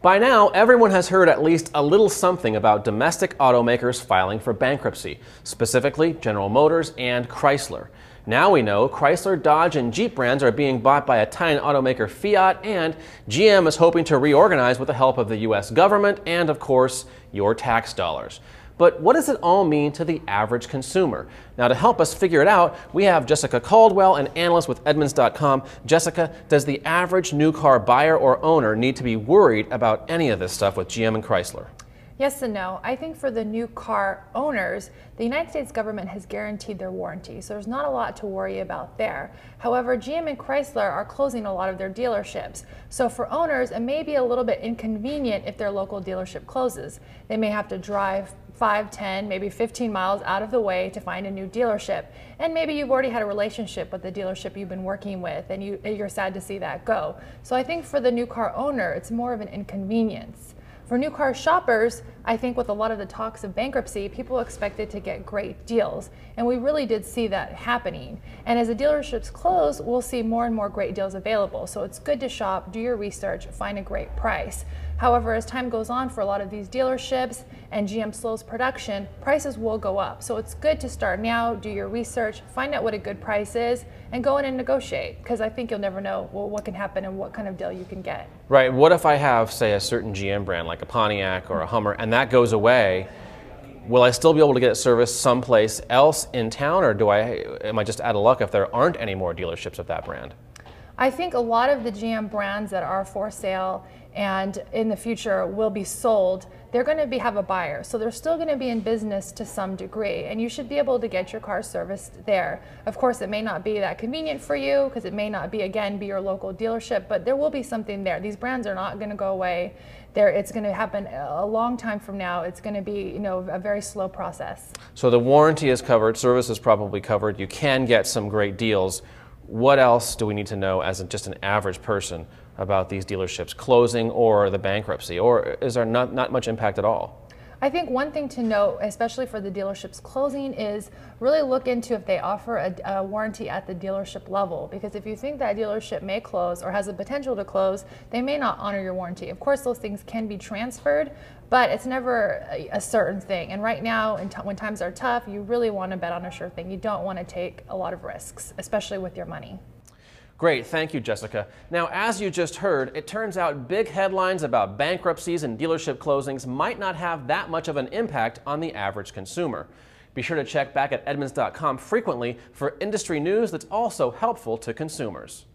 By now, everyone has heard at least a little something about domestic automakers filing for bankruptcy, specifically General Motors and Chrysler. Now we know Chrysler, Dodge, and Jeep brands are being bought by Italian automaker Fiat, and GM is hoping to reorganize with the help of the U.S. government and, of course, your tax dollars. But what does it all mean to the average consumer? Now, to help us figure it out, we have Jessica Caldwell, an analyst with Edmunds.com. Jessica, does the average new car buyer or owner need to be worried about any of this stuff with GM and Chrysler? Yes and no. I think for the new car owners, the United States government has guaranteed their warranty, so there's not a lot to worry about there. However, GM and Chrysler are closing a lot of their dealerships. So for owners, it may be a little bit inconvenient if their local dealership closes. They may have to drive 5, 10, maybe 15 miles out of the way to find a new dealership. And maybe you've already had a relationship with the dealership you've been working with, and you're sad to see that go. So I think for the new car owner, it's more of an inconvenience. For new car shoppers, I think with a lot of the talks of bankruptcy, people expected to get great deals. And we really did see that happening. And as the dealerships close, we'll see more and more great deals available. So it's good to shop, do your research, find a great price. However, as time goes on for a lot of these dealerships and GM slows production, prices will go up. So it's good to start now, do your research, find out what a good price is, and go in and negotiate, because I think you'll never know what can happen and what kind of deal you can get. Right. What if I have, say, a certain GM brand like a Pontiac or a Hummer, and that goes away? Will I still be able to get it serviced someplace else in town, or am I just out of luck if there aren't any more dealerships of that brand? I think a lot of the GM brands that are for sale and in the future will be sold, they're going to have a buyer. So they're still going to be in business to some degree, and you should be able to get your car serviced there. Of course, it may not be that convenient for you because it may not be, again, be your local dealership, but there will be something there. These brands are not going to go away. It's going to happen a long time from now. It's going to be, a very slow process. So the warranty is covered, service is probably covered. You can get some great deals. What else do we need to know as just an average person about these dealerships closing or the bankruptcy, or is there not much impact at all? I think one thing to note, especially for the dealerships closing, is really look into if they offer a warranty at the dealership level. Because if you think that dealership may close or has the potential to close, they may not honor your warranty. Of course, those things can be transferred, but it's never a certain thing. And right now, when times are tough, you really want to bet on a sure thing. You don't want to take a lot of risks, especially with your money. Great, thank you, Jessica. Now, as you just heard, it turns out big headlines about bankruptcies and dealership closings might not have that much of an impact on the average consumer. Be sure to check back at Edmunds.com frequently for industry news that's also helpful to consumers.